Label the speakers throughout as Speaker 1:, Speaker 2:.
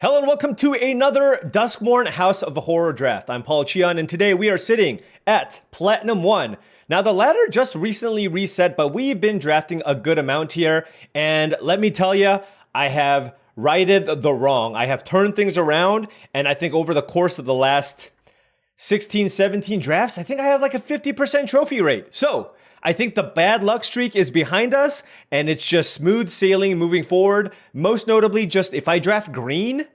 Speaker 1: Hello and welcome to another Duskmourn House of Horror draft. I'm Paul Cheon and today we are sitting at Platinum 1. Now the ladder just recently reset, but we've been drafting a good amount here, and let me tell you, I have righted the wrong. I have turned things around, and I think over the course of the last 16, 17 drafts, I think I have like a 50% trophy rate. So I think the bad luck streak is behind us, and it's just smooth sailing moving forward. Most notably, just if I draft green,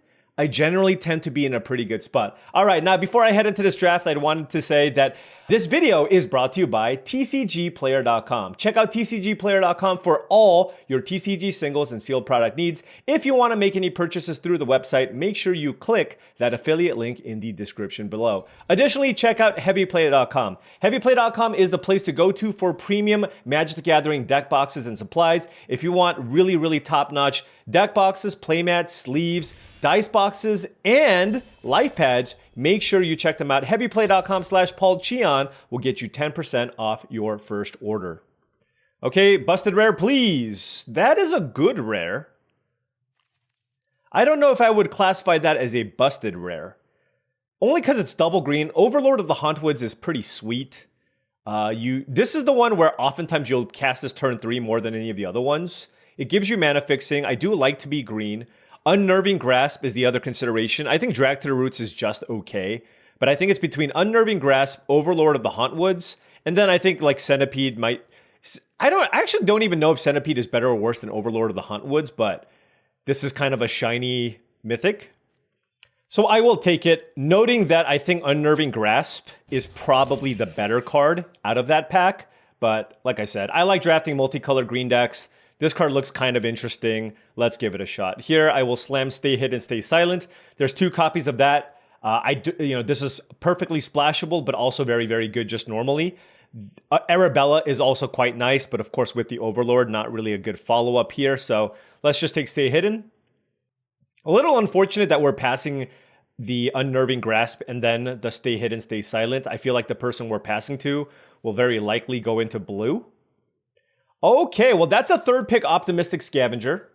Speaker 1: I generally tend to be in a pretty good spot. All right, now before I head into this draft, I wanted to say that this video is brought to you by tcgplayer.com. Check out tcgplayer.com for all your TCG singles and sealed product needs. If you want to make any purchases through the website, make sure you click that affiliate link in the description below. Additionally, check out heavyplay.com. Heavyplay.com is the place to go to for premium Magic the Gathering deck boxes and supplies. If you want really top-notch deck boxes, playmats, sleeves, dice boxes, and life pads, make sure you check them out. Heavyplay.com/paulcheon will get you 10% off your first order. Okay, busted rare, please. That is a good rare. I don't know if I would classify that as a busted rare. Only because it's double green. Overlord of the Hauntwoods is pretty sweet. This is the one where oftentimes you'll cast this turn 3 more than any of the other ones. It gives you mana fixing. I do like to be green. Unnerving Grasp is the other consideration. I think Drag to the Roots is just okay, but I think it's between Unnerving Grasp, Overlord of the Hauntwoods, and then I think like Centipede might... I actually don't even know if Centipede is better or worse than Overlord of the Hauntwoods, but this is kind of a shiny mythic. So I will take it, noting that I think Unnerving Grasp is probably the better card out of that pack, but like I said, I like drafting multicolored green decks. This card looks kind of interesting. Let's give it a shot. Here, I will slam Stay Hidden, Stay Silent. There's 2 copies of that. This is perfectly splashable, but also very good just normally. Arabella is also quite nice, but of course with the Overlord, not really a good follow-up here. So let's just take Stay Hidden. A little unfortunate that we're passing the Unnerving Grasp and then the Stay Hidden, Stay Silent. I feel like the person we're passing to will very likely go into blue. Okay, well, that's a 3rd pick Optimistic Scavenger.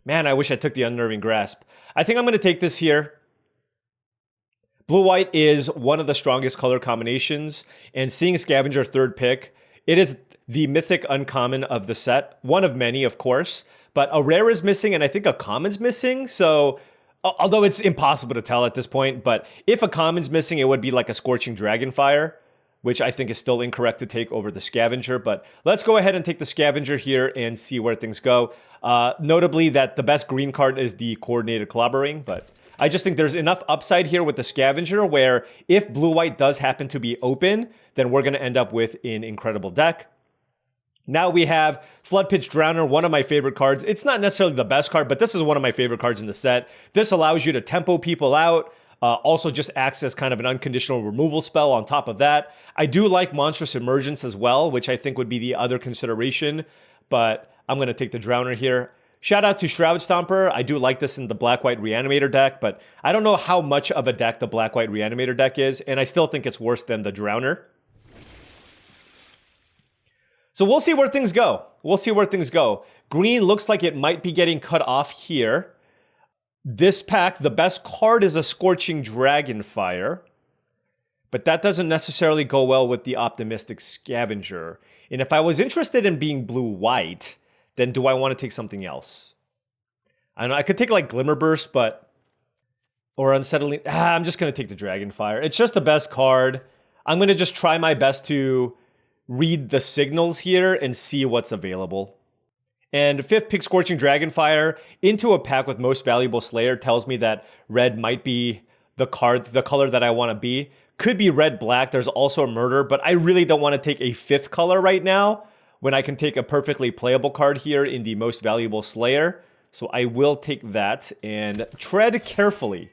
Speaker 1: Man, I wish I took the Unnerving Grasp. I think I'm going to take this here. Blue-white is one of the strongest color combinations, and seeing Scavenger 3rd pick, it is the mythic uncommon of the set. One of many, of course, but a rare is missing, and I think a common's missing, so... Although it's impossible to tell at this point, but if a common's missing, it would be like a Scorching Dragonfire, which I think is still incorrect to take over the Scavenger. But let's go ahead and take the Scavenger here and see where things go. Notably that the best green card is the Coordinated Clobbering, but I just think there's enough upside here with the Scavenger where if blue-white does happen to be open, then we're going to end up with an incredible deck. Now we have Floodpitch Drowner, one of my favorite cards. It's not necessarily the best card, but this is one of my favorite cards in the set. This allows you to tempo people out. Also just acts as kind of an unconditional removal spell on top of that. I do like Monstrous Emergence as well, which I think would be the other consideration, but I'm going to take the Drowner here. Shout out to Shroud Stomper. I do like this in the Black-White Reanimator deck, but I don't know how much of a deck the Black-White Reanimator deck is, and I still think it's worse than the Drowner. So we'll see where things go. We'll see where things go. Green looks like it might be getting cut off here. This pack, the best card is a Scorching Dragonfire, but that doesn't necessarily go well with the Optimistic Scavenger. And if I was interested in being blue-white, then do I want to take something else? I don't know, I could take like Glimmerburst, but... Or Unsettling... I'm just going to take the Dragonfire. It's just the best card. I'm going to just try my best to read the signals here and see what's available. And 5th pick Scorching Dragonfire into a pack with Most Valuable Slayer tells me that red might be the color that I want to be. Could be red-black. There's also a Murder, but I really don't want to take a 5th color right now when I can take a perfectly playable card here in the Most Valuable Slayer. So I will take that and tread carefully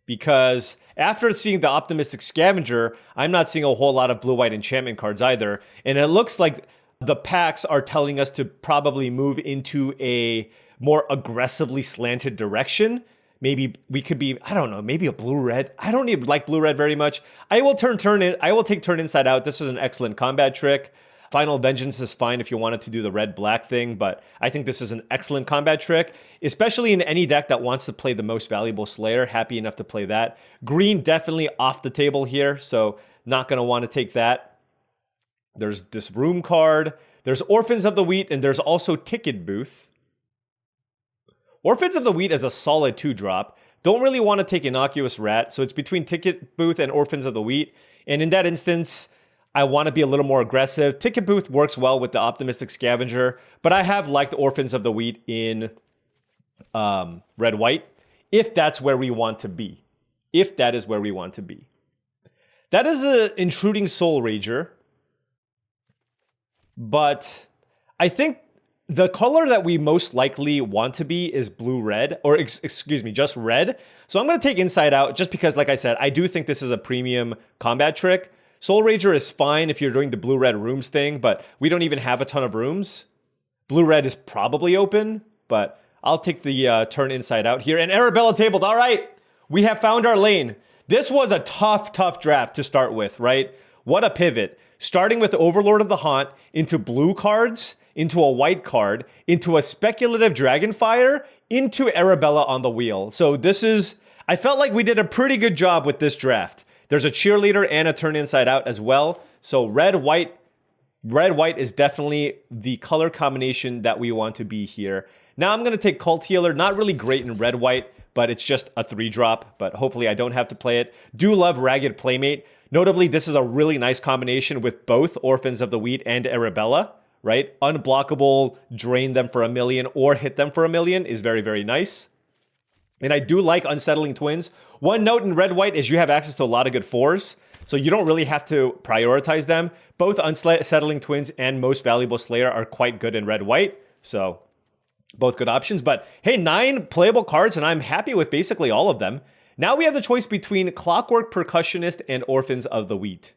Speaker 1: because after seeing the Optimistic Scavenger, I'm not seeing a whole lot of blue-white enchantment cards either. And it looks like the packs are telling us to probably move into a more aggressively slanted direction. Maybe we could be, I don't know, maybe a blue-red. I don't even like blue-red very much. I will take Turn Inside Out. This is an excellent combat trick. Final Vengeance is fine if you wanted to do the red-black thing, but I think this is an excellent combat trick, especially in any deck that wants to play the most valuable Slayer. Happy enough to play that. Green definitely off the table here, so not going to want to take that. There's this room card. There's Orphans of the Wheat, and there's also Ticket Booth. Orphans of the Wheat is a solid 2-drop. Don't really want to take Innocuous Rat, so it's between Ticket Booth and Orphans of the Wheat. And in that instance, I want to be a little more aggressive. Ticket Booth works well with the Optimistic Scavenger, but I have liked Orphans of the Wheat in red-white, if that's where we want to be. If that is where we want to be. That is an Intruding Soul Rager, but I think the color that we most likely want to be is blue-red, or excuse me, just red. So I'm going to take Inside Out just because, like I said, I do think this is a premium combat trick. Soul Rager is fine if you're doing the blue-red rooms thing, but we don't even have a ton of rooms. Blue-red is probably open, but I'll take the turn Inside Out here. And Arabella tabled. All right, we have found our lane. This was a tough draft to start with, right? What a pivot. Starting with Overlord of the Haunt into blue cards, into a white card, into a speculative Dragonfire, into Arabella on the wheel. So this is, I felt like we did a pretty good job with this draft. There's a Cheerleader and a turn Inside Out as well. So red-white is definitely the color combination that we want to be here. Now I'm going to take Cult Healer. Not really great in red-white, but it's just a 3-drop. But hopefully I don't have to play it. Do love Ragged Playmate. Notably, this is a really nice combination with both Orphans of the Wheat and Arabella, right? Unblockable, drain them for 1 million or hit them for 1 million is very, very nice. And I do like Unsettling Twins. One note in red-white is you have access to a lot of good 4s, so you don't really have to prioritize them. Both Unsettling Twins and Most Valuable Slayer are quite good in red-white, so both good options. But hey, 9 playable cards, and I'm happy with basically all of them. Now we have the choice between Clockwork Percussionist and Orphans of the Wheat.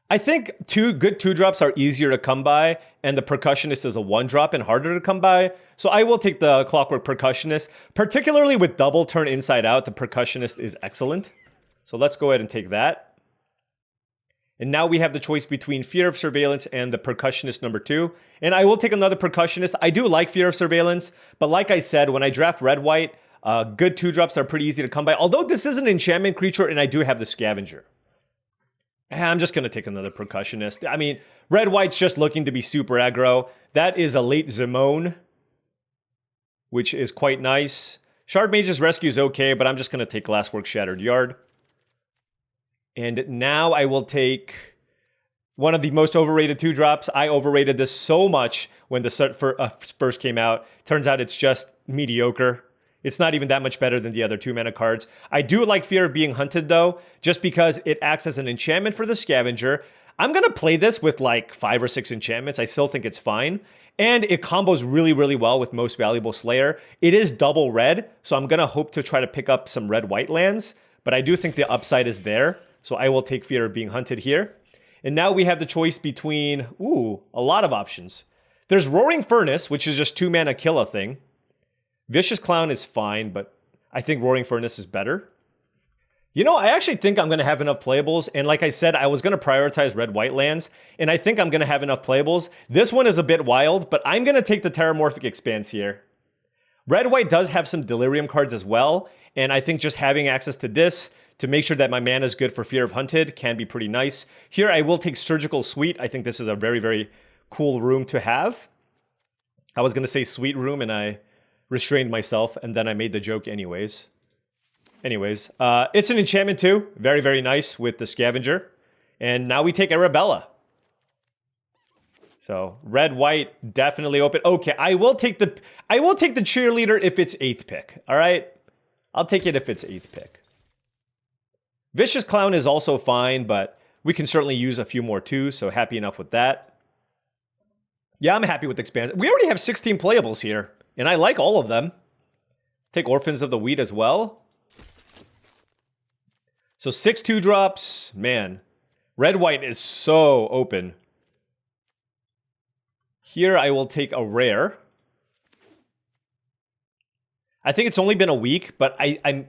Speaker 1: I think 2 good 2-drops are easier to come by, and the Percussionist is a 1-drop and harder to come by. So I will take the Clockwork Percussionist. Particularly with double turn Inside Out, the Percussionist is excellent. So let's go ahead and take that. And now we have the choice between Fear of Surveillance and the Percussionist number 2. And I will take another Percussionist. I do like Fear of Surveillance, but like I said, when I draft red-white, good 2-drops are pretty easy to come by. Although this is an enchantment creature and I do have the Scavenger. I'm just going to take another Percussionist. I mean, red-white's just looking to be super aggro. That is a late Zimone, which is quite nice. Shard Mage's Rescue is okay, but I'm just going to take Glasswork Shattered Yard. And now I will take one of the most overrated 2-drops. I overrated this so much when the set first came out. Turns out it's just mediocre. It's not even that much better than the other 2-mana cards. I do like Fear of Being Hunted, though, just because it acts as an enchantment for the Scavenger. I'm going to play this with like 5 or 6 enchantments. I still think it's fine. And it combos really, really well with Most Valuable Slayer. It is double red, so I'm going to hope to try to pick up some red-white lands. But I do think the upside is there, so I will take Fear of Being Hunted here. And now we have the choice between, a lot of options. There's Roaring Furnace, which is just 2-mana kill a thing. Vicious Clown is fine, but I think Roaring Furnace is better. You know, I actually think I'm going to have enough playables, and like I said, I was going to prioritize red-white lands, and I think I'm going to have enough playables. This one is a bit wild, but I'm going to take the Terramorphic Expanse here. Red-white does have some Delirium cards as well, and I think just having access to this to make sure that my mana is good for Fear of Hunted can be pretty nice. Here, I will take Surgical Suite. I think this is a very, very cool room to have. I was going to say Sweet Room, and I restrained myself, and then I made the joke anyways. It's an enchantment too. Very, very nice with the Scavenger. And now we take Arabella. So red-white definitely open. Okay, I will take the Cheerleader if it's 8th pick. All right, I'll take it if it's 8th pick. Vicious Clown is also fine, but we can certainly use a few more too. So happy enough with that. Yeah, I'm happy with Expanse. We already have 16 playables here, and I like all of them. Take Orphans of the Wheat as well. So 6 2-drops, man. Red-white is so open. Here I will take a rare. I think it's only been a week, but I'm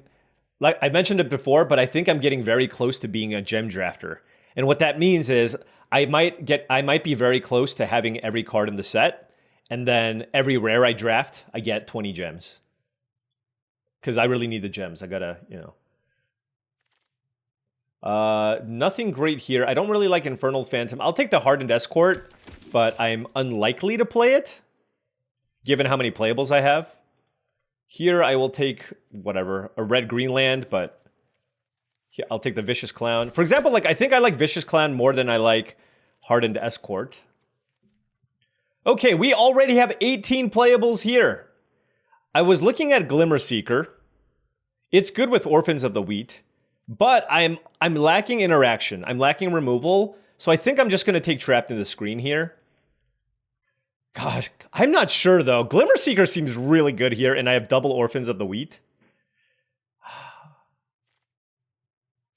Speaker 1: like I mentioned it before, but I think I'm getting very close to being a gem drafter. And what that means is I might be very close to having every card in the set, and then every rare I draft, I get 20 gems. Because I really need the gems. I gotta, nothing great here. I don't really like Infernal Phantom. I'll take the Hardened Escort, but I'm unlikely to play it, given how many playables I have. Here I will take, whatever, a red-green land, but here, I'll take the Vicious Clown. For example, like I think I like Vicious Clown more than I like Hardened Escort. Okay, we already have 18 playables here. I was looking at Glimmer Seeker. It's good with Orphans of the Wheat, but I'm lacking interaction. I'm lacking removal, so I think I'm just going to take Trapped in the Screen here. God, I'm not sure though. Glimmer Seeker seems really good here, and I have double Orphans of the Wheat.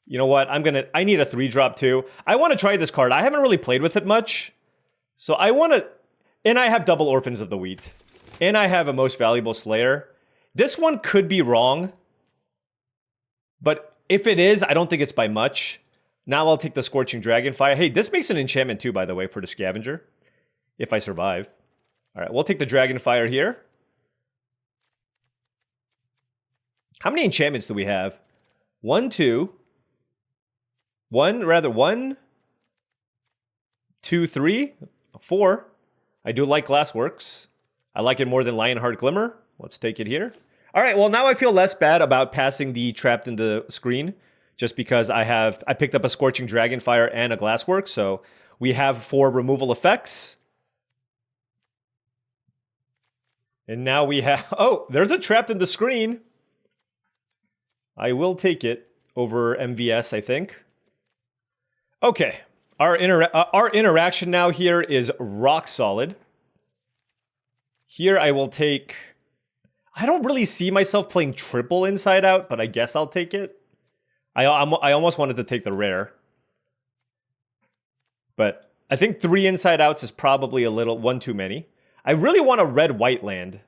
Speaker 1: You know what? I need a 3-drop too. I want to try this card. I haven't really played with it much, so I want to, and I have double Orphans of the Wheat. And I have a Most Valuable Slayer. This one could be wrong. But if it is, I don't think it's by much. Now I'll take the Scorching Dragonfire. Hey, this makes an enchantment too, by the way, for the Scavenger. If I survive. All right, we'll take the Dragonfire here. How many enchantments do we have? 1, 2. 1, 2, 3, 4. I do like Glassworks. I like it more than Lionheart Glimmer. Let's take it here. All right, well, now I feel less bad about passing the Trapped in the Screen, just because I picked up a Scorching Dragonfire and a Glasswork, so we have 4 removal effects. And now we have, oh, there's a Trapped in the Screen. I will take it over MVS, I think. Okay, our interaction now here is rock solid. Here I will take, I don't really see myself playing triple Inside Out, but I guess I'll take it. I almost wanted to take the rare. But I think 3 Inside Outs is probably one too many. I really want a red-white land.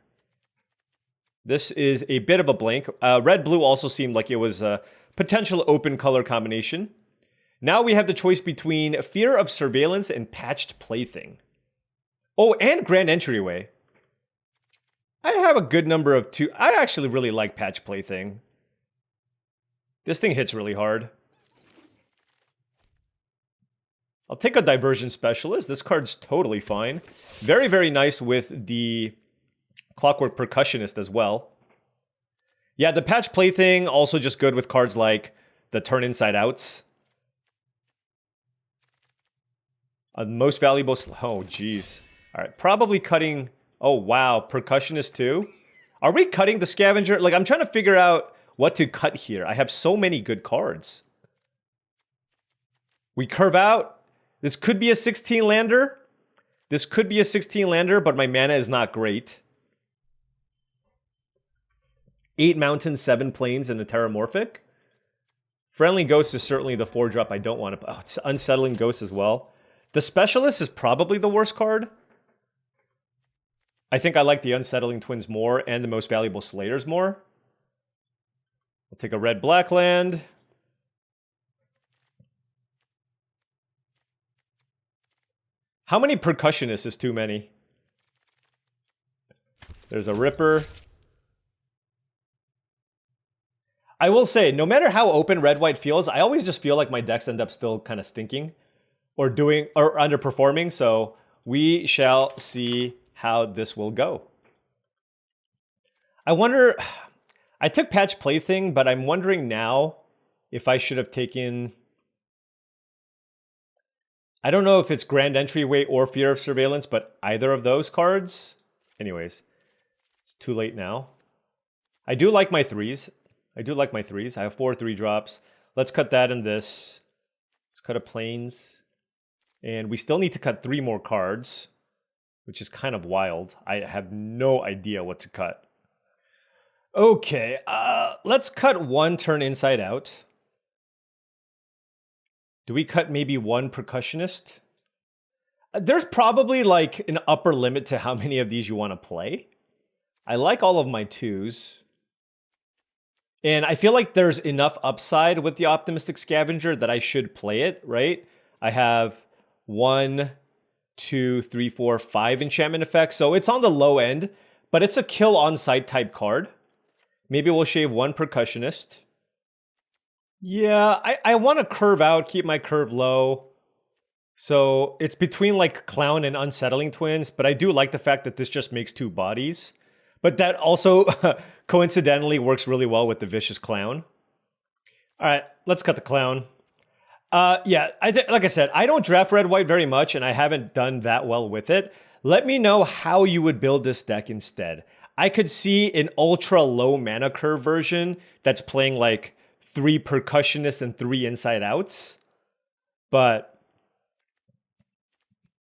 Speaker 1: This is a bit of a blank. Red-blue also seemed like it was a potential open color combination. Now we have the choice between Fear of Surveillance and Patched Plaything. Oh, and Grand Entryway. I have a good number of 2. I actually really like Patch Plaything. This thing hits really hard. I'll take a Diversion Specialist. This card's totally fine. Very, very nice with the Clockwork Percussionist as well. Yeah, the Patch Plaything also just good with cards like the Turn Inside Outs. Most Valuable... Oh, jeez. All right, probably cutting... Oh, wow. Percussionist too? Are we cutting the Scavenger? Like, I'm trying to figure out what to cut here. I have so many good cards. We curve out. This could be a 16-lander. This could be a 16-lander, but my mana is not great. 8 mountains, 7 plains, and a Terramorphic. Friendly Ghost is certainly the 4-drop I don't want to... Oh, it's Unsettling Ghost as well. The Specialist is probably the worst card. I think I like the Unsettling Twins more and the Most Valuable Slayers more. I'll take a red-black land. How many Percussionists is too many? There's a Ripper. I will say, no matter how open red-white feels, I always just feel like my decks end up still kind of stinking or underperforming, so we shall see how this will go. I wonder, I took Patch Plaything, but I'm wondering now if I should have taken, I don't know if it's Grand Entryway or Fear of Surveillance, but either of those cards. Anyways, it's too late now. I do like my 3s. I have 4 3-drops. Let's cut that and this. Let's cut a Plains. And we still need to cut 3 more cards, which is kind of wild. I have no idea what to cut. Okay, let's cut 1 Turn Inside Out. Do we cut maybe 1 Percussionist? There's probably like an upper limit to how many of these you want to play. I like all of my 2s. And I feel like there's enough upside with the Optimistic Scavenger that I should play it, right? I have 1, 2, 3, 4, 5 enchantment effects. So it's on the low end, but it's a kill on sight type card. Maybe we'll shave 1 percussionist. Yeah, I want to curve out, keep my curve low. So it's between like Clown and Unsettling Twins, but I do like the fact that this just makes 2 bodies. But that also coincidentally works really well with the Vicious Clown. All right, let's cut the Clown. Yeah, like I said, I don't draft red-white very much, and I haven't done that well with it. Let me know how you would build this deck instead. I could see an ultra-low mana curve version that's playing like 3 percussionists and 3 inside outs. But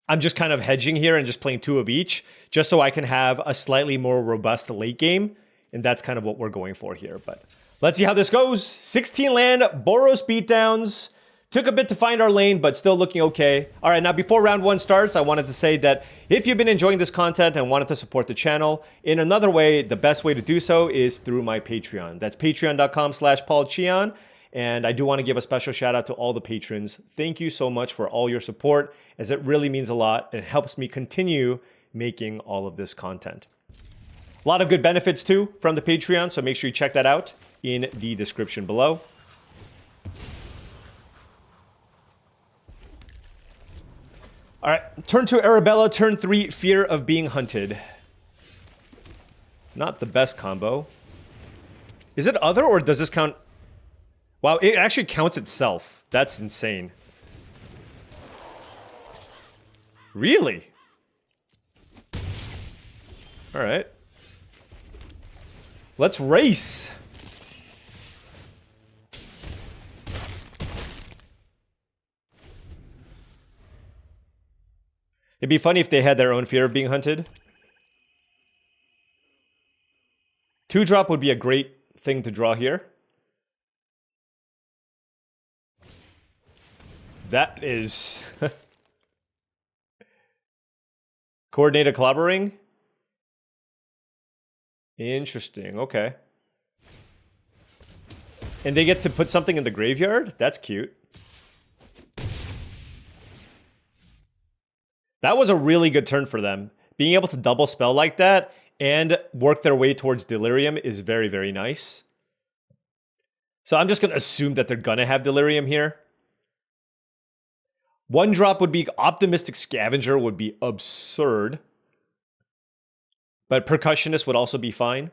Speaker 1: I'm just kind of hedging here and just playing 2 of each, just so I can have a slightly more robust late game. And that's kind of what we're going for here. But let's see how this goes. 16 land, Boros beatdowns. Took a bit to find our lane, but still looking okay. All right, now before round 1 starts, I wanted to say that if you've been enjoying this content and wanted to support the channel, in another way, the best way to do so is through my Patreon. That's patreon.com/paulcheon. And I do want to give a special shout out to all the patrons. Thank you so much for all your support, as it really means a lot and it helps me continue making all of this content. A lot of good benefits too from the Patreon, so make sure you check that out in the description below. All right, turn 2 Arabella, turn 3 Fear of Being Hunted. Not the best combo. Is it other or does this count? Wow, it actually counts itself. That's insane. Really? All right. Let's race. It'd be funny if they had their own Fear of Being Hunted. 2-drop would be a great thing to draw here. That is... Coordinated Clobbering? Interesting, okay. And they get to put something in the graveyard? That's cute. That was a really good turn for them. Being able to double spell like that and work their way towards Delirium is very, very nice. So I'm just going to assume that they're going to have Delirium here. 1-drop would be Optimistic Scavenger would be absurd. But Percussionist would also be fine.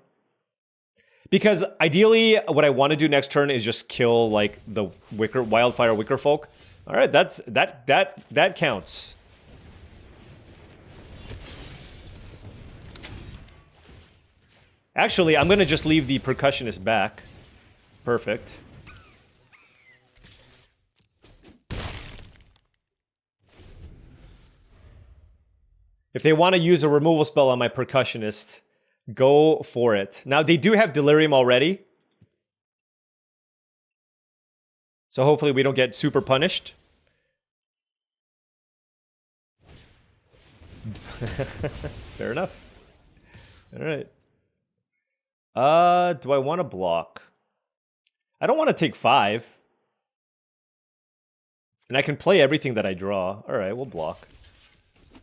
Speaker 1: Because ideally, what I want to do next turn is just kill like the Wildfire Wickerfolk. All right, that counts. Actually, I'm going to just leave the Percussionist back. It's perfect. If they want to use a removal spell on my Percussionist, go for it. Now, they do have Delirium already. So hopefully we don't get super punished. Fair enough. All right. Do I want to block? I don't want to take 5. And I can play everything that I draw. All right, we'll block.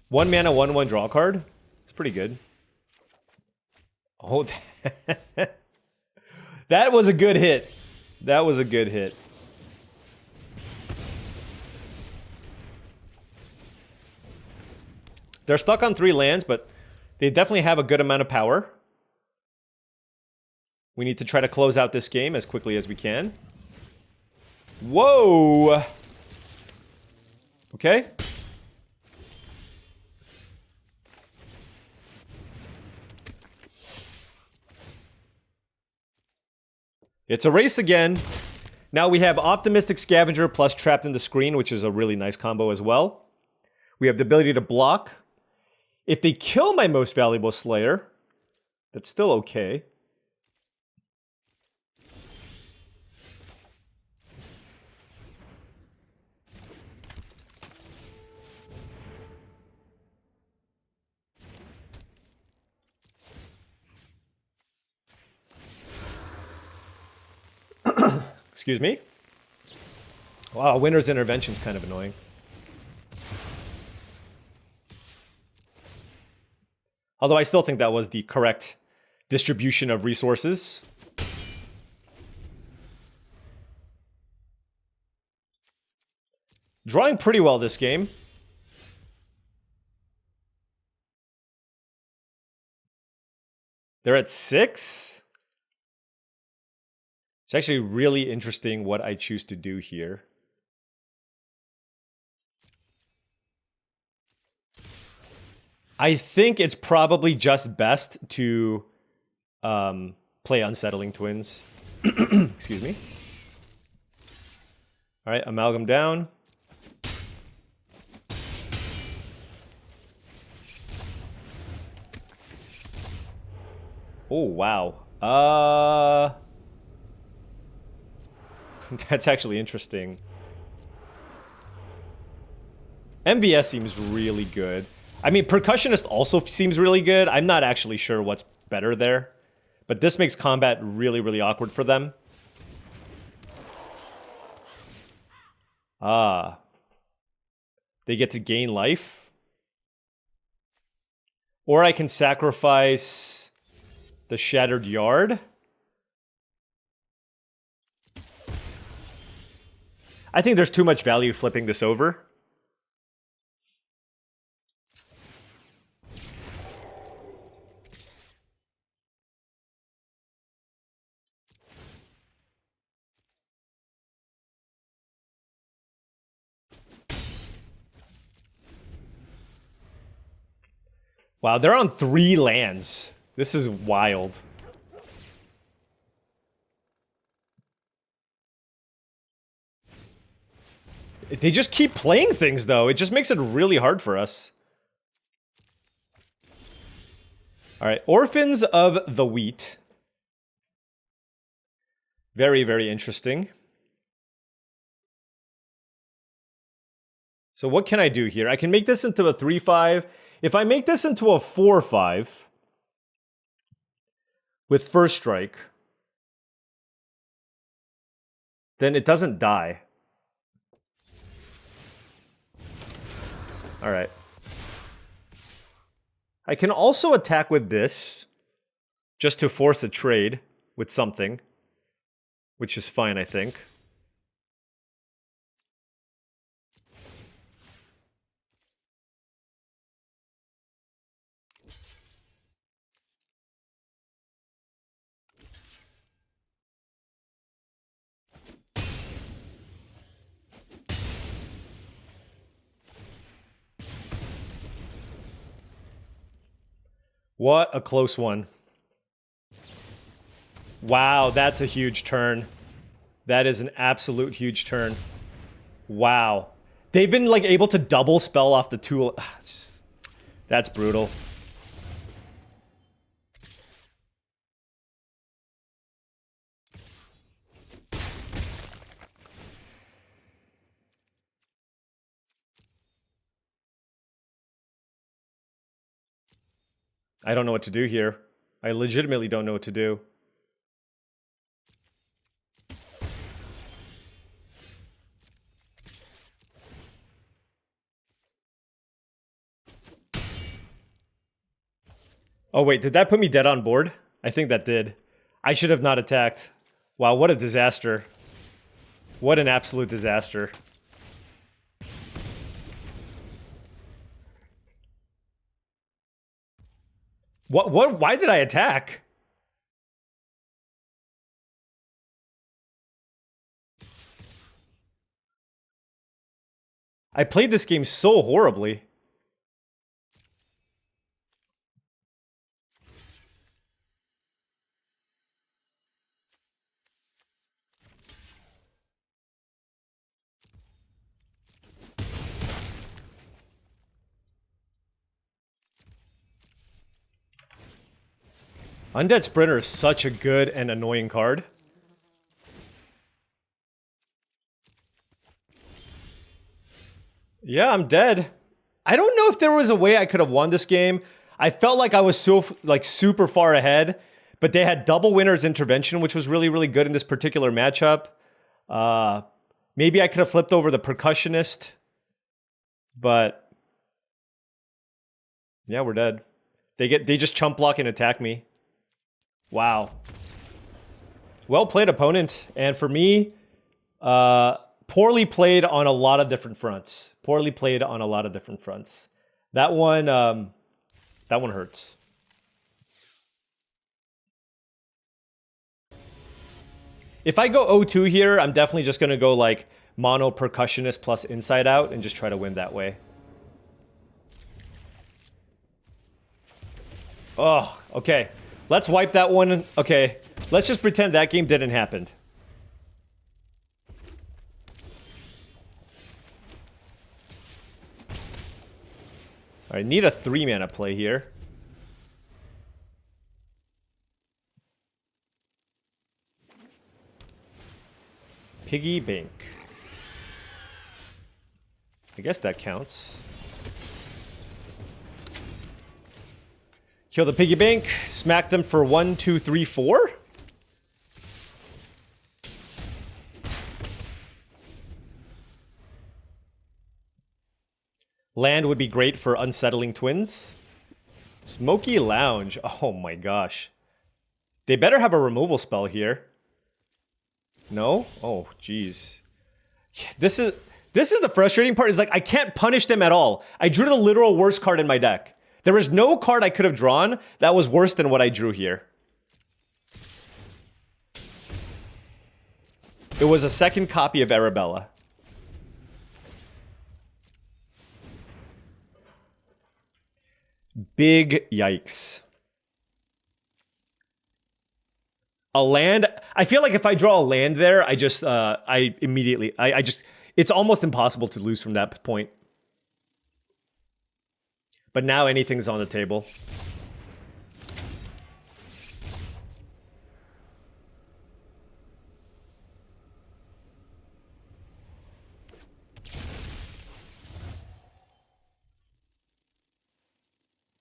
Speaker 1: 1 mana, 1/1 draw card. It's pretty good. Oh, that was a good hit. That was a good hit. They're stuck on 3 lands, but they definitely have a good amount of power. We need to try to close out this game as quickly as we can. Whoa! Okay. It's a race again. Now we have Optimistic Scavenger plus Trapped in the Screen, which is a really nice combo as well. We have the ability to block. If they kill my Most Valuable Slayer, that's still okay. Excuse me. Wow, Winter's Intervention's kind of annoying. Although I still think that was the correct distribution of resources. Drawing pretty well this game. They're at 6. It's actually really interesting what I choose to do here. I think it's probably just best to play Unsettling Twins. Excuse me. All right, Amalgam down. Oh, wow. That's actually interesting. MVS seems really good. I mean, Percussionist also seems really good. I'm not actually sure what's better there. But this makes combat really, really awkward for them. Ah. They get to gain life. Or I can sacrifice the Shattered Yard. I think there's too much value flipping this over. Wow, they're on 3 lands. This is wild. They just keep playing things, though. It just makes it really hard for us. Alright, Orphans of the Wheat. Very, very interesting. So what can I do here? I can make this into a 3-5. If I make this into a 4-5 with First Strike, then it doesn't die. All right. I can also attack with this just to force a trade with something, which is fine, I think. What a close one. Wow, that's a huge turn. That is an absolute huge turn. Wow. They've been like able to double spell off the tool. That's brutal. I don't know what to do here. I legitimately don't know what to do. Oh wait, did that put me dead on board? I think that did. I should have not attacked. Wow, what a disaster. What an absolute disaster. Why did I attack? I played this game so horribly. Undead Sprinter is such a good and annoying card. Yeah, I'm dead. I don't know if there was a way I could have won this game. I felt like I was so super far ahead, but they had double winners intervention, which was really, really good in this particular matchup. Maybe I could have flipped over the Percussionist, but yeah, we're dead. They just chump block and attack me. Wow. Well played, opponent. And for me, poorly played on a lot of different fronts. Poorly played on a lot of different fronts. That one hurts. If I go 0-2 here, I'm definitely just going to go like mono percussionist plus inside out and just try to win that way. Oh, okay. Let's wipe that one. Okay. Let's just pretend that game didn't happen. Alright, need a 3-mana play here. Piggy bank. I guess that counts. Kill the piggy bank, smack them for 1, 2, 3, 4. Land would be great for unsettling twins. Smoky Lounge. Oh my gosh. They better have a removal spell here. No? Oh, jeez. This is the frustrating part. Is like I can't punish them at all. I drew the literal worst card in my deck. There was no card I could have drawn that was worse than what I drew here. It was a second copy of Arabella. Big yikes. A land. I feel like if I draw a land there, I just, I immediately, I just, it's almost impossible to lose from that point. But now anything's on the table.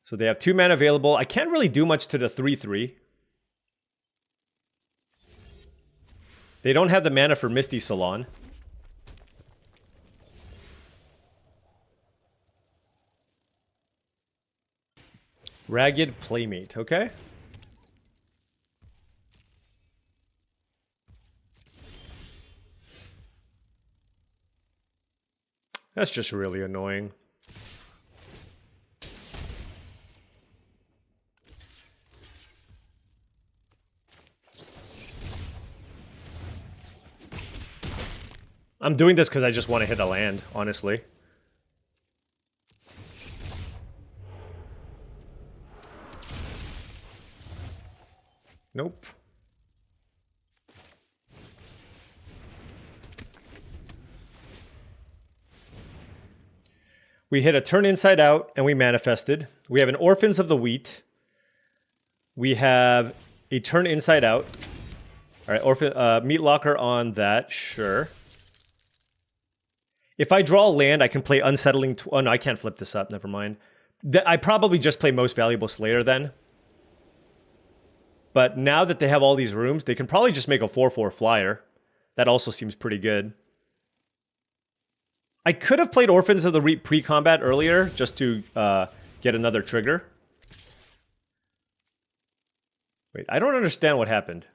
Speaker 1: So they have 2 mana available. I can't really do much to the 3/3. They don't have the mana for Misty Salon. Ragged Playmate, okay. That's just really annoying. I'm doing this because I just want to hit a land, honestly. Nope. We hit a turn inside out, and we manifested. We have an Orphans of the Wheat. We have a turn inside out. All right, Meat Locker on that, sure. If I draw a land, I can play Unsettling... Oh, no, I can't flip this up. Never mind. I probably just play Most Valuable Slayer then. But now that they have all these rooms, they can probably just make a 4/4 flyer. That also seems pretty good. I could have played Orphans of the Reap pre-combat earlier, just to get another trigger. Wait, I don't understand what happened.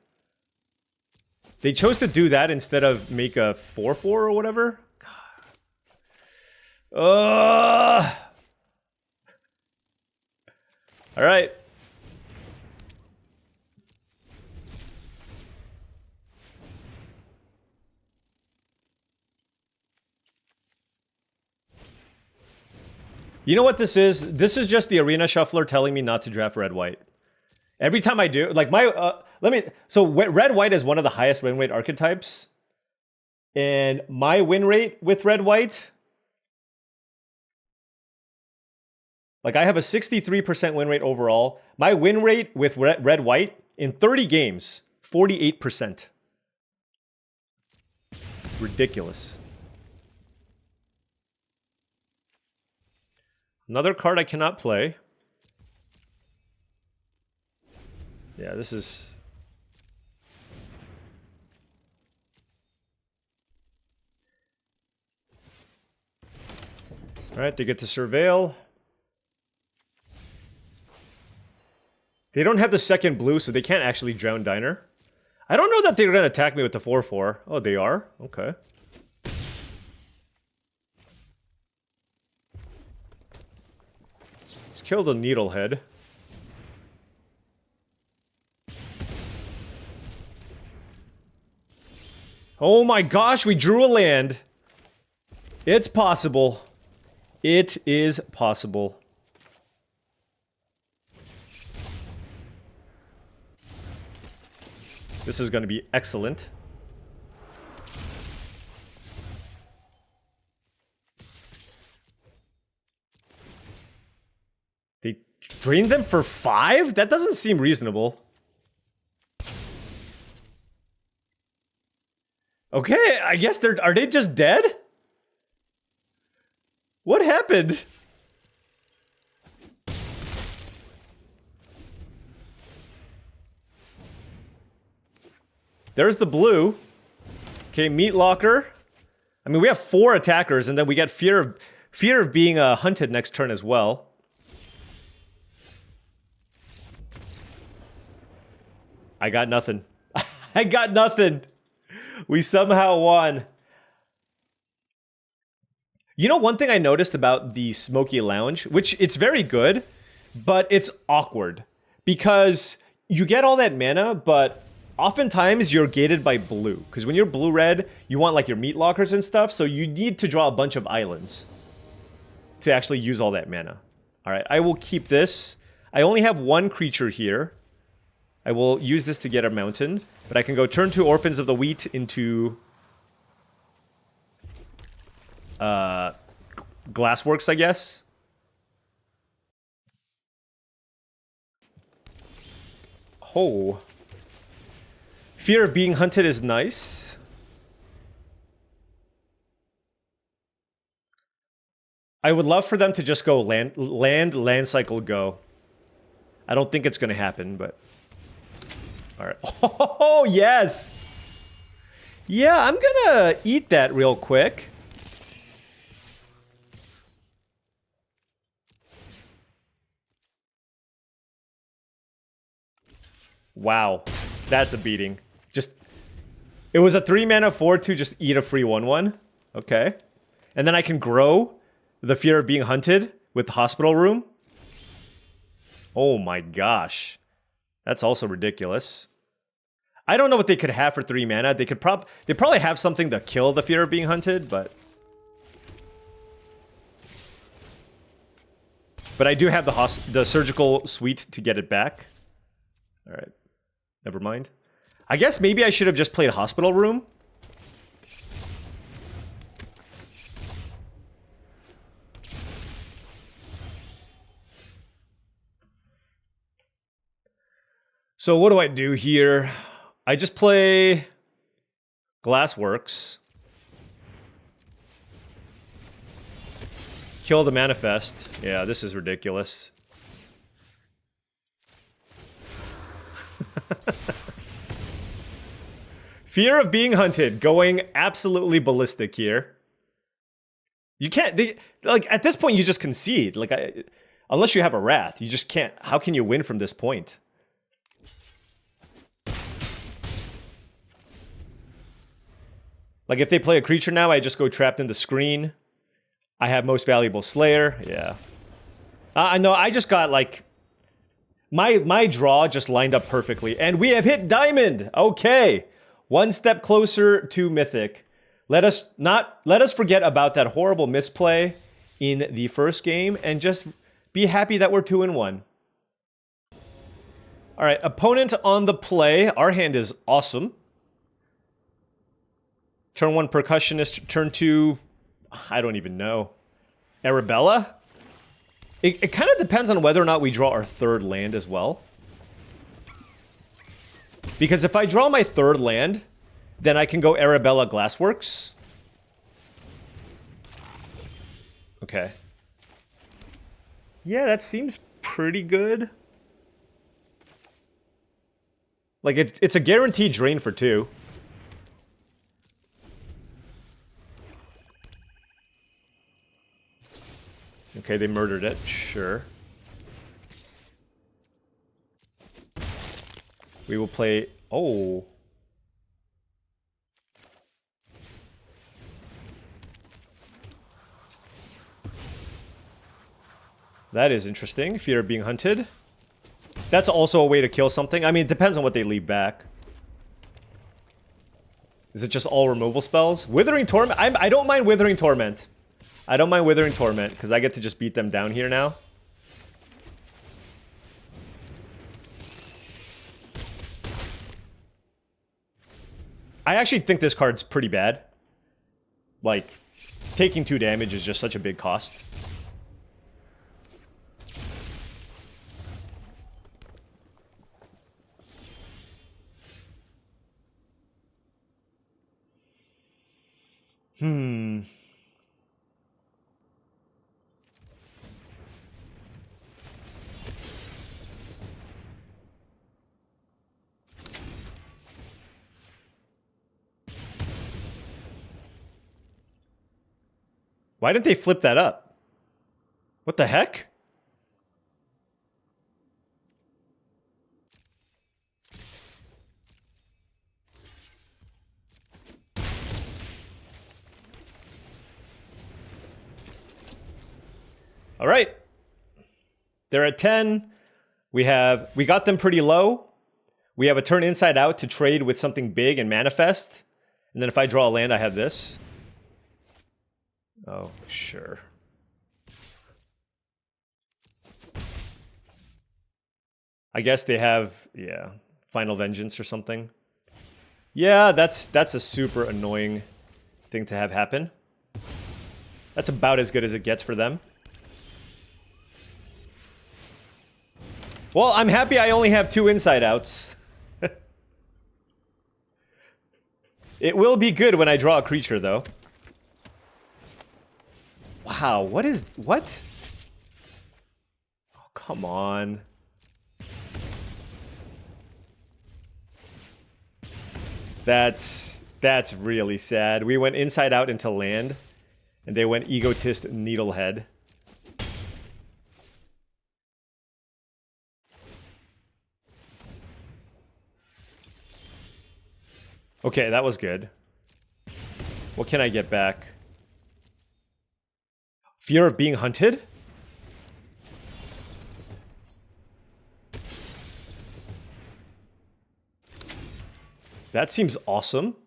Speaker 1: They chose to do that instead of make a 4/4 or whatever? All right. You know what this is? This is just the Arena Shuffler telling me not to draft red-white. Every time I do, like my, so red-white is one of the highest win rate archetypes. And my win rate with red-white, like I have a 63% win rate overall. My win rate with red-white in 30 games, 48%. It's ridiculous. Another card I cannot play. Yeah, this is... All right, they get to surveil. They don't have the second blue, so they can't actually drown Diner. I don't know that they're going to attack me with the 4/4. Oh, they are? Okay. Let's kill the Needlehead. Oh my gosh, we drew a land. It's possible. It is possible. This is going to be excellent. They drained them for 5? That doesn't seem reasonable. Okay, I guess are they just dead? What happened? There's the blue. Okay, Meat Locker. I mean, we have 4 attackers, and then we get fear of being hunted next turn as well. I got nothing. I got nothing. We somehow won. You know, one thing I noticed about the Smoky Lounge, which it's very good, but it's awkward because you get all that mana, but oftentimes you're gated by blue. Because when you're blue-red, you want like your meat lockers and stuff, so you need to draw a bunch of islands to actually use all that mana. Alright, I will keep this. I only have 1 creature here. I will use this to get a mountain, but I can go turn 2 Orphans of the Wheat into Glassworks, I guess. Oh. Fear of being hunted is nice. I would love for them to just go land cycle, go. I don't think it's going to happen, but... Alright. Oh, yes! Yeah, I'm gonna eat that real quick. Wow. That's a beating. Just... It was a 3-mana 4/2, just eat a free 1/1. Okay. And then I can grow the fear of being hunted with the hospital room. Oh my gosh. That's also ridiculous. I don't know what they could have for 3 mana. They probably have something to kill the fear of being hunted, but I do have the surgical suite to get it back. All right. Never mind. I guess maybe I should have just played hospital room. So what do I do here? I just play Glassworks. Kill the Manifest. Yeah, this is ridiculous. Fear of being hunted, going absolutely ballistic here. You can't, like, at this point you just concede. Like, unless you have a Wrath, you just can't. How can you win from this point? Like, if they play a creature now, I just go trapped in the screen. I have most valuable Slayer. Yeah. I know, I just got, like... My draw just lined up perfectly. And we have hit Diamond! Okay! 1 step closer to Mythic. Let us forget about that horrible misplay in the first game and just be happy that we're 2-1. Alright, opponent on the play. Our hand is awesome. Turn 1 Percussionist, turn 2... I don't even know. Arabella? It kind of depends on whether or not we draw our 3rd land as well. Because if I draw my 3rd land, then I can go Arabella Glassworks. Okay. Yeah, that seems pretty good. Like, it's a guaranteed drain for 2. Okay, they murdered it. Sure. We will play... Oh. That is interesting. Fear of being hunted. That's also a way to kill something. I mean, it depends on what they leave back. Is it just all removal spells? Withering Torment? I don't mind Withering Torment. I don't mind Withering Torment, because I get to just beat them down here now. I actually think this card's pretty bad. Like, taking 2 damage is just such a big cost. Why didn't they flip that up? What the heck? All right. They're at 10. We got them pretty low. We have a turn inside out to trade with something big and manifest. And then if I draw a land, I have this. Oh, sure. I guess they have, yeah, Final Vengeance or something. Yeah, that's a super annoying thing to have happen. That's about as good as it gets for them. Well, I'm happy I only have 2 inside outs. It will be good when I draw a creature, though. Wow, what? Oh, come on. That's really sad. We went inside out into land, and they went Egotist Needlehead. Okay, that was good. What can I get back? Fear of being hunted? That seems awesome.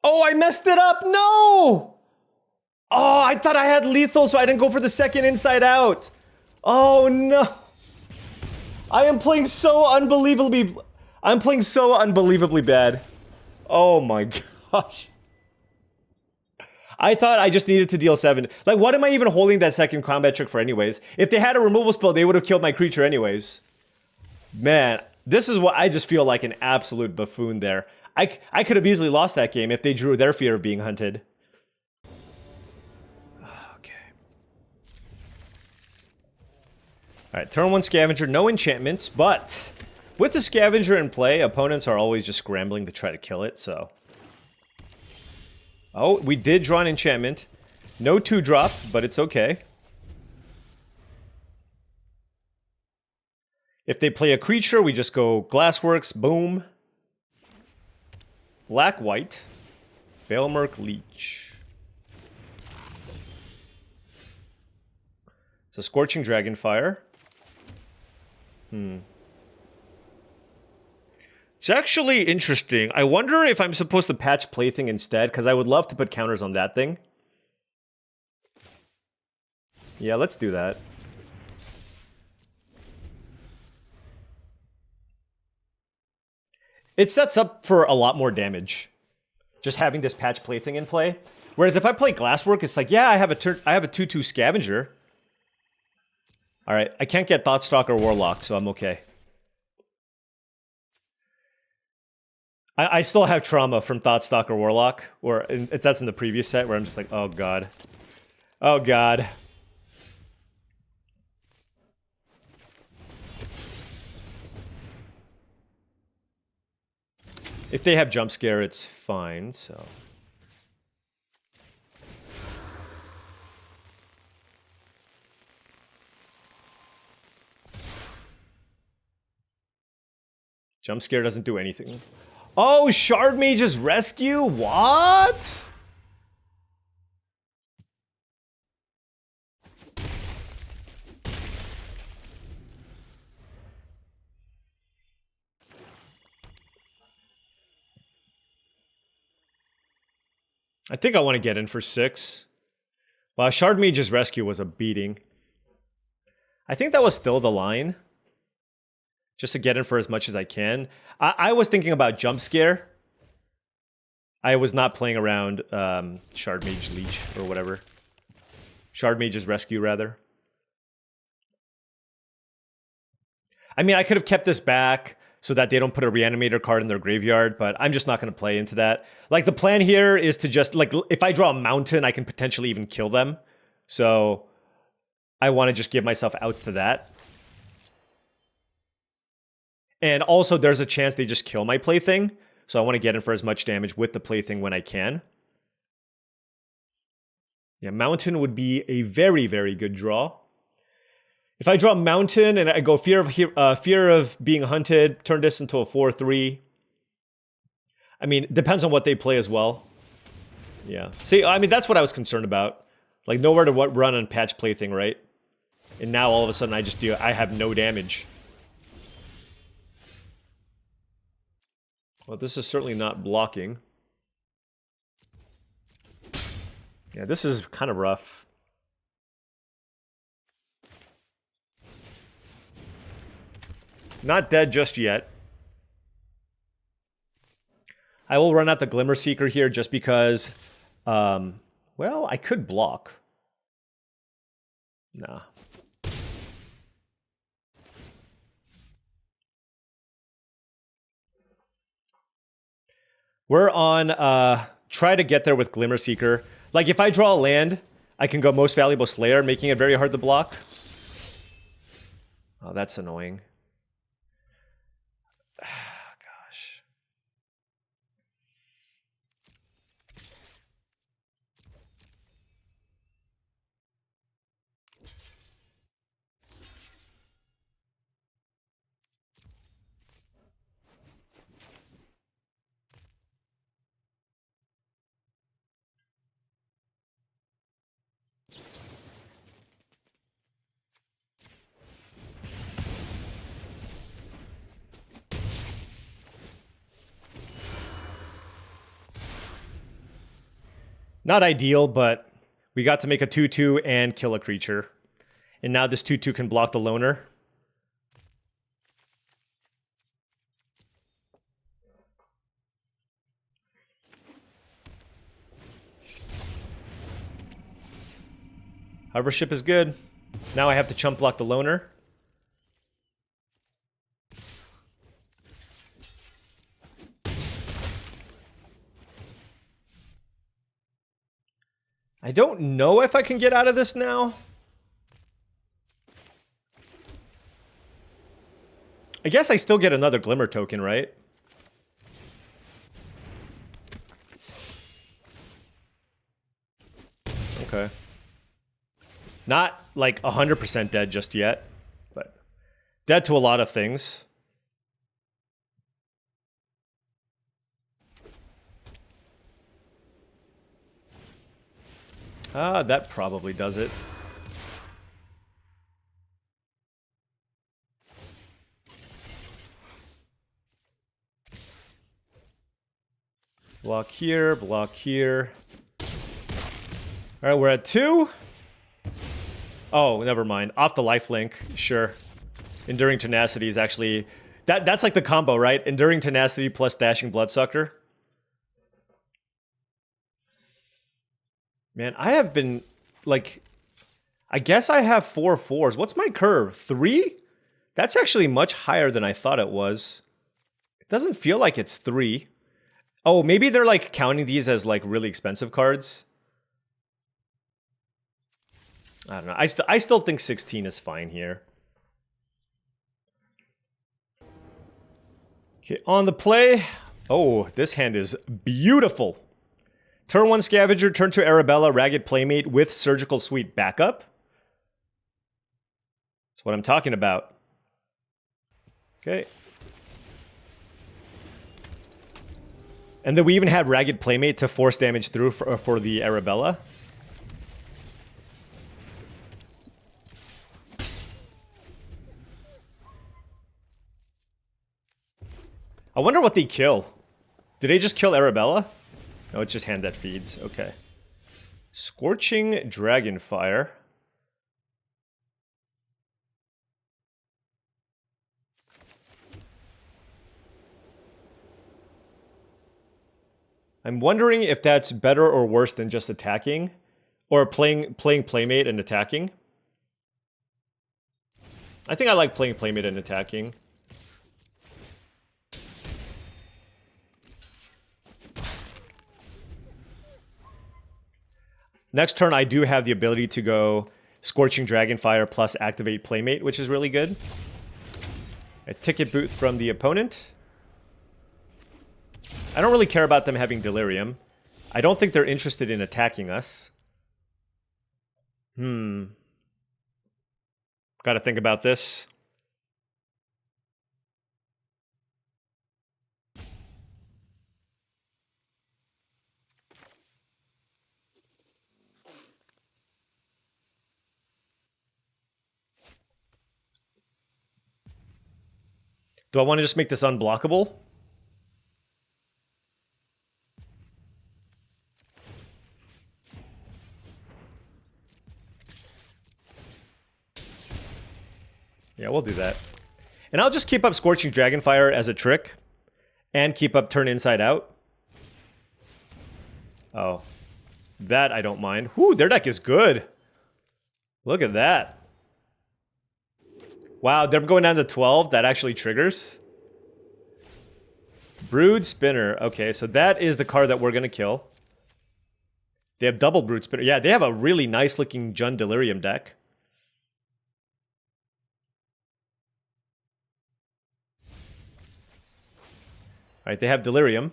Speaker 1: Oh, I messed it up! No! Oh, I thought I had lethal, so I didn't go for the second inside out. Oh, no. I am playing so unbelievably... I'm playing so unbelievably bad. Oh my gosh. I thought I just needed to deal 7. Like, what am I even holding that second combat trick for anyways? If they had a removal spell, they would have killed my creature anyways. Man, this is what I just feel like an absolute buffoon there. I could have easily lost that game if they drew their Fear of being hunted. Okay. Alright, turn 1 Scavenger, no enchantments, but with the Scavenger in play, opponents are always just scrambling to try to kill it, so... Oh, we did draw an enchantment. No 2-drop, but it's okay. If they play a creature, we just go Glassworks, boom. Black-white, Balemerk Leech. It's a Scorching Dragonfire. It's actually interesting. I wonder if I'm supposed to patch Plaything instead, because I would love to put counters on that thing. Yeah, let's do that. It sets up for a lot more damage, just having this patch Plaything in play. Whereas if I play Glasswork, it's like, yeah, I have a 2/2 Scavenger. All right, I can't get Thoughtstalker Warlock, so I'm okay. I still have trauma from Thoughtstalker Warlock, or that's in the previous set where I'm just like, oh god, oh god. If they have jump scare, it's fine, so. Jump scare doesn't do anything. Oh, Shard Mage's Rescue? What? I think I want to get in for 6. Wow, Shard Mage's Rescue was a beating. I think that was still the line. Just to get in for as much as I can. I was thinking about Jump Scare. I was not playing around Shard Mage Leech or whatever. Shard Mage's Rescue, rather. I mean, I could have kept this back so that they don't put a Reanimator card in their graveyard, but I'm just not going to play into that. Like, the plan here is to just, like, if I draw a Mountain, I can potentially even kill them. So, I want to just give myself outs to that. And also, there's a chance they just kill my Plaything, so I want to get in for as much damage with the Plaything when I can. Yeah, Mountain would be a very, very good draw. If I draw Mountain and I go fear of being hunted, turn this into a 4/3. I mean, depends on what they play as well. Yeah. See, I mean, that's what I was concerned about. Like, nowhere to run on patch Plaything, right? And now all of a sudden I have no damage. Well, this is certainly not blocking. Yeah, this is kind of rough. Not dead just yet. I will run out the Glimmer Seeker here just because, well, I could block. Nah. We're on, try to get there with Glimmer Seeker. Like, if I draw a land, I can go Most Valuable Slayer, making it very hard to block. Oh, that's annoying. Gosh. Not ideal, but we got to make a 2/2 and kill a creature. And now this 2/2 can block the loner. Hovership is good. Now I have to chump block the loner. I don't know if I can get out of this now. I guess I still get another Glimmer token, right? Okay. Not like 100% dead just yet, but dead to a lot of things. Ah, that probably does it. Block here, block here. Alright, we're at 2. Oh, never mind. Off the lifelink, sure. Enduring Tenacity is actually... That's like the combo, right? Enduring Tenacity plus Dashing Bloodsucker. Man, I have been, like... I guess I have 4 4s. What's my curve? 3? That's actually much higher than I thought it was. It doesn't feel like it's 3. Oh, maybe they're, like, counting these as, like, really expensive cards. I don't know. I still think 16 is fine here. Okay, on the play. Oh, this hand is beautiful. Turn 1 Scavenger, turn 2 Arabella, Ragged Playmate with Surgical Suite backup. That's what I'm talking about. Okay. And then we even had Ragged Playmate to force damage through for the Arabella. I wonder what they kill. Did they just kill Arabella? No, it's just hand that feeds. Okay. Scorching Dragonfire. I'm wondering if that's better or worse than just attacking, or playing Playmate and attacking. I think I like playing Playmate and attacking. Next turn, I do have the ability to go Scorching Dragonfire plus activate Playmate, which is really good. A ticket boot from the opponent. I don't really care about them having Delirium. I don't think they're interested in attacking us. Gotta think about this. Do I want to just make this unblockable? Yeah, we'll do that. And I'll just keep up Scorching Dragonfire as a trick. And keep up Turn Inside Out. Oh. That I don't mind. Whew, their deck is good. Look at that. Wow, they're going down to 12. That actually triggers. Brood Spinner. Okay, so that is the card that we're going to kill. They have double Brood Spinner. Yeah, they have a really nice looking Jund Delirium deck. Alright, they have Delirium.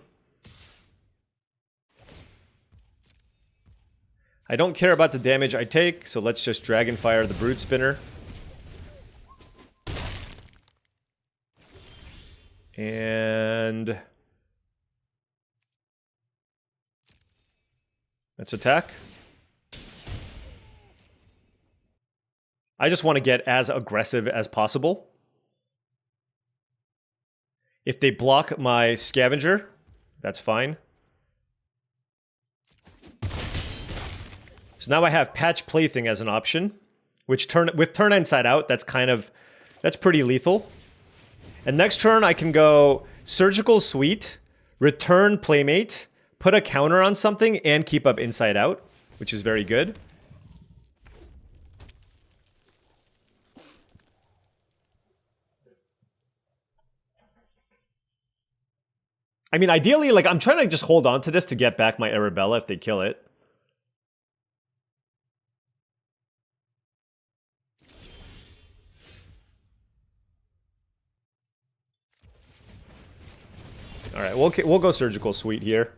Speaker 1: I don't care about the damage I take, so let's just Dragonfire the Brood Spinner. And let's attack. I just want to get as aggressive as possible. If they block my Scavenger, that's fine. So now I have Patch Plaything as an option, which with Turn Inside Out, that's pretty lethal. And next turn I can go Surgical Suite, return Playmate, put a counter on something, and keep up Inside Out, which is very good. I mean, ideally, like, I'm trying to just hold on to this to get back my Arabella if they kill it. All right, we'll go Surgical Suite here.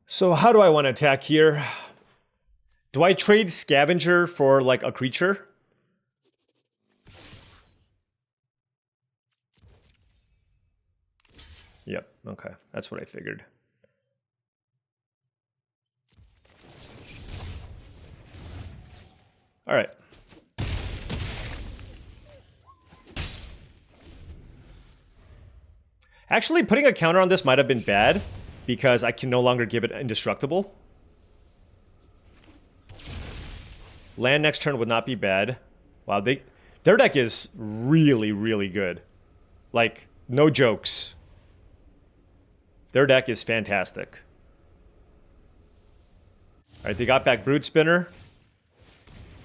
Speaker 1: So how do I want to attack here? Do I trade Scavenger for, like, a creature? Yep, okay. That's what I figured. All right. Actually, putting a counter on this might have been bad, because I can no longer give it indestructible. Land next turn would not be bad. Wow, their deck is really, really good. Like, no jokes. Their deck is fantastic. All right, they got back Brood Spinner.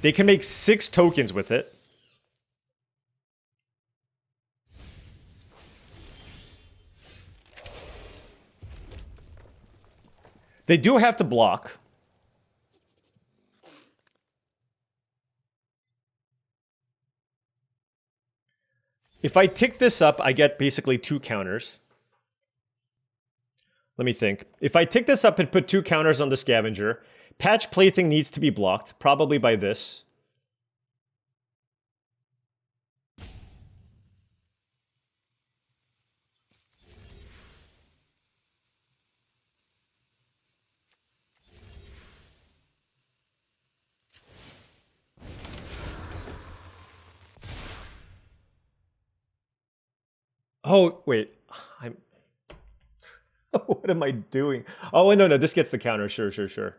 Speaker 1: They can make 6 tokens with it. They do have to block. If I tick this up, I get basically 2 counters. Let me think. If I tick this up and put 2 counters on the Scavenger, Patch Plaything needs to be blocked, probably by this. Oh, wait. What am I doing? Oh, no, this gets the counter. Sure.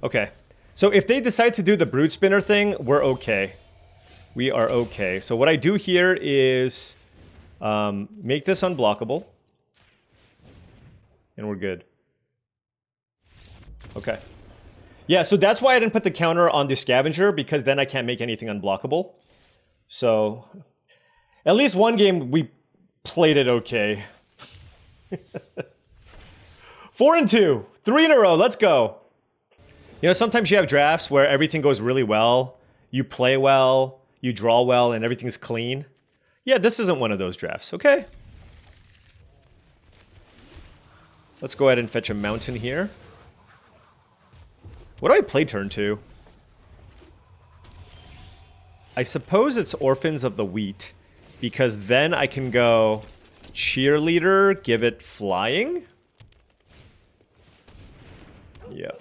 Speaker 1: Okay. So if they decide to do the Brood Spinner thing, we're okay. We are okay. So what I do here is make this unblockable. And we're good. Okay. Yeah, so that's why I didn't put the counter on the Scavenger, because then I can't make anything unblockable. So at least one game we played it okay. 4-2. 3 in a row. Let's go. You know, sometimes you have drafts where everything goes really well. You play well. You draw well, and everything's clean. Yeah, this isn't one of those drafts. Okay. Let's go ahead and fetch a mountain here. What do I play turn 2? I suppose it's Orphans of the Wheat, because then I can go Cheerleader, give it flying. Yeah.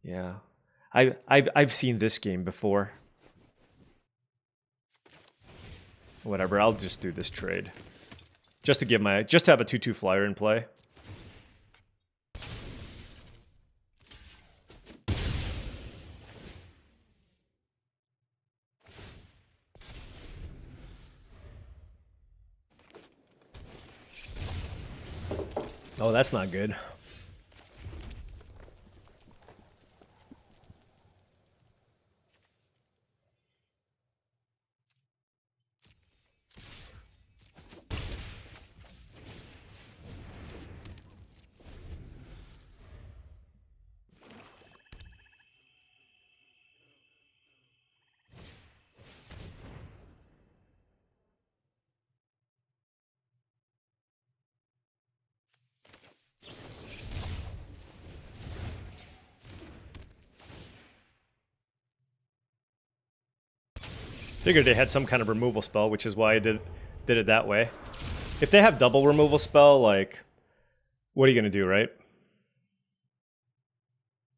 Speaker 1: Yeah. I've seen this game before. Whatever, I'll just do this trade. Just to have a 2/2 flyer in play. Oh, that's not good. Figured they had some kind of removal spell, which is why I did it that way. If they have double removal spell, like, what are you gonna do, right?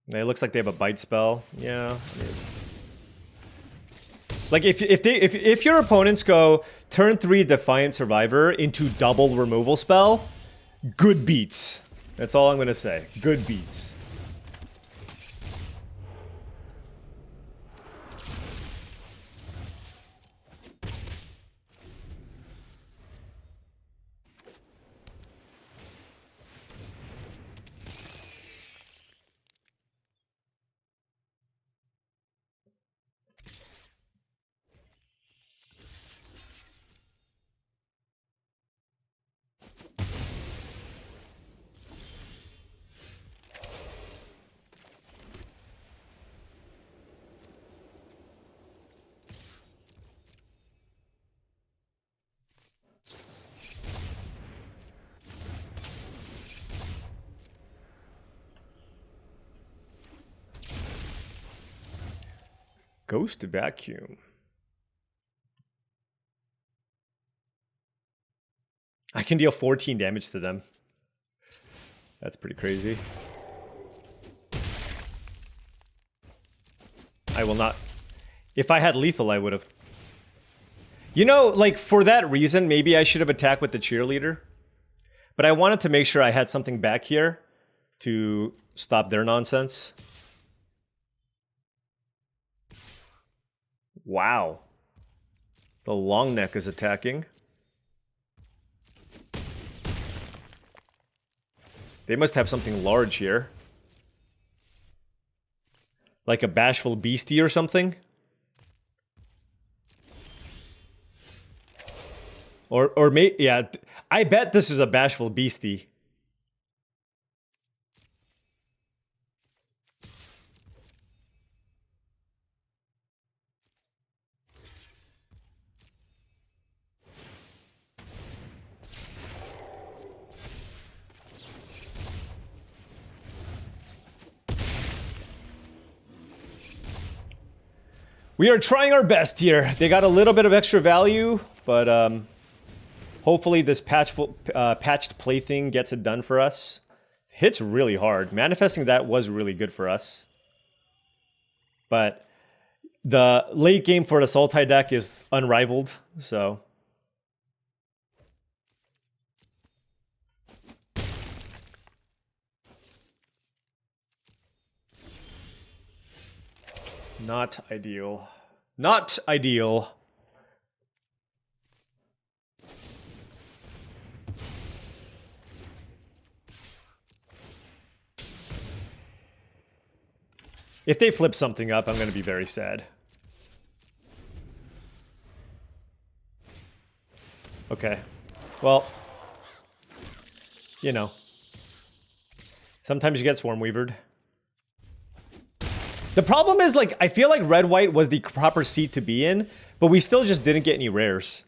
Speaker 1: It looks like they have a bite spell. Yeah, it's like if your opponents go turn 3 Defiant Survivor into double removal spell, good beats. That's all I'm gonna say. Good beats. Ghost Vacuum. I can deal 14 damage to them. That's pretty crazy. I will not If I had lethal, I would have. You know, like, for that reason, maybe I should have attacked with the cheerleader. But I wanted to make sure I had something back here to stop their nonsense. Wow. The long neck is attacking. They must have something large here. Like a bashful beastie or something? Or maybe, yeah, I bet this is a bashful beastie. We are trying our best here. They got a little bit of extra value, but hopefully this patched plaything gets it done for us. Hits really hard. Manifesting that was really good for us. But the late game for the Sultai deck is unrivaled, so... Not ideal. Not ideal. If they flip something up, I'm going to be very sad. Okay. Well, you know. Sometimes you get Swarm Weavered. The problem is, like, I feel like red-white was the proper seat to be in, but we still just didn't get any rares.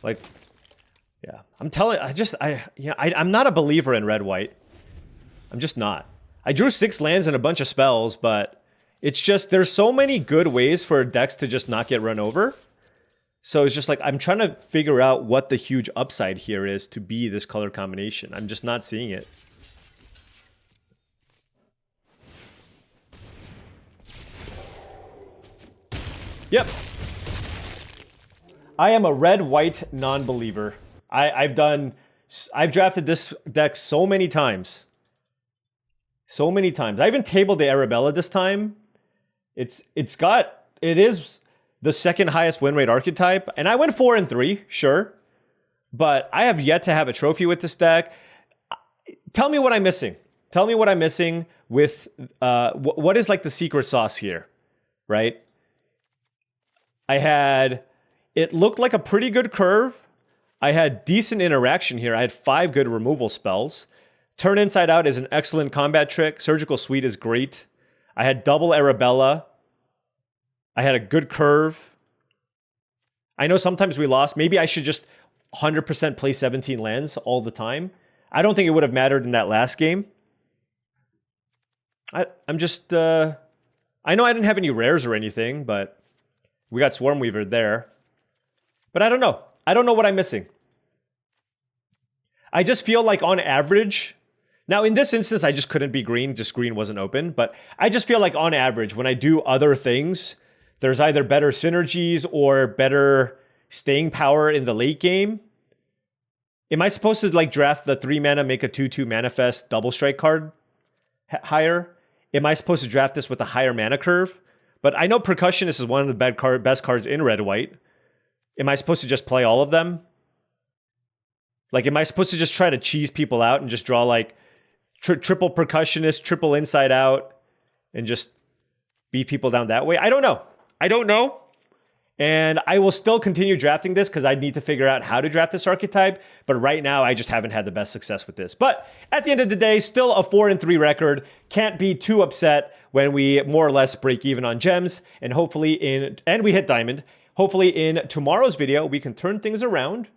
Speaker 1: Like, yeah, I'm telling, I'm not a believer in red-white. I'm just not. I drew 6 lands and a bunch of spells, but it's just, there's so many good ways for decks to just not get run over. So it's just like, I'm trying to figure out what the huge upside here is to be this color combination. I'm just not seeing it. Yep. I am a red-white non-believer. I've drafted this deck so many times. So many times. I even tabled the Arabella this time. It is the second highest win rate archetype, and I went 4-3, sure, but I have yet to have a trophy with this deck. Tell me what I'm missing. Tell me what I'm missing with what is like the secret sauce here, right? It looked like a pretty good curve. I had decent interaction here. I had 5 good removal spells. Turn Inside Out is an excellent combat trick. Surgical Suite is great. I had double Arabella. I had a good curve. I know sometimes we lost. Maybe I should just 100% play 17 lands all the time. I don't think it would have mattered in that last game. I'm just... I know I didn't have any rares or anything, but we got Swarm Weaver there. But I don't know. I don't know what I'm missing. I just feel like on average... Now, in this instance, I just couldn't be green. Just green wasn't open. But I just feel like on average, when I do other things... There's either better synergies or better staying power in the late game. Am I supposed to like draft the 3 mana, make a 2/2 manifest double strike card higher? Am I supposed to draft this with a higher mana curve? But I know Percussionist is one of the best cards in red-white. Am I supposed to just play all of them? Like, am I supposed to just try to cheese people out and just draw like triple Percussionist, triple Inside Out, and just beat people down that way? I don't know. I don't know. And I will still continue drafting this because I need to figure out how to draft this archetype. But right now, I just haven't had the best success with this. But at the end of the day, still a 4-3 record. Can't be too upset when we more or less break even on gems. And hopefully and we hit diamond. Hopefully in tomorrow's video, we can turn things around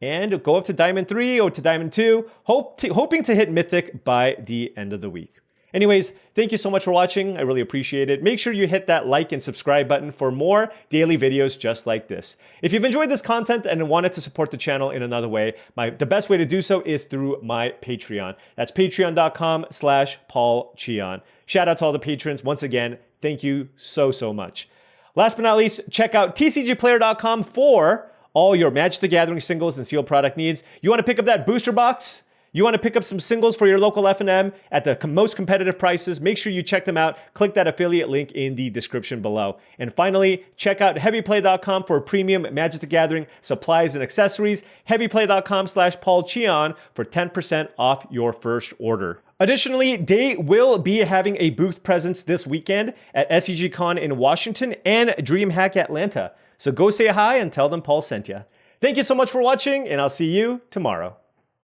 Speaker 1: and go up to diamond 3 or to diamond 2, hoping to hit mythic by the end of the week. Anyways, thank you so much for watching. I really appreciate it. Make sure you hit that like and subscribe button for more daily videos just like this. If you've enjoyed this content and wanted to support the channel in another way, the best way to do so is through my Patreon. That's patreon.com/paulcheon. Shout out to all the patrons. Once again, thank you so much. Last but not least, check out tcgplayer.com for all your Magic the Gathering singles and sealed product needs. You want to pick up that booster box? You want to pick up some singles for your local F&M at the most competitive prices? Make sure you check them out. Click that affiliate link in the description below. And finally, check out heavyplay.com for premium Magic the Gathering supplies and accessories. heavyplay.com/paulcheon for 10% off your first order. Additionally, they will be having a booth presence this weekend at SEGCon in Washington and DreamHack Atlanta. So go say hi and tell them Paul sent you. Thank you so much for watching, and I'll see you tomorrow.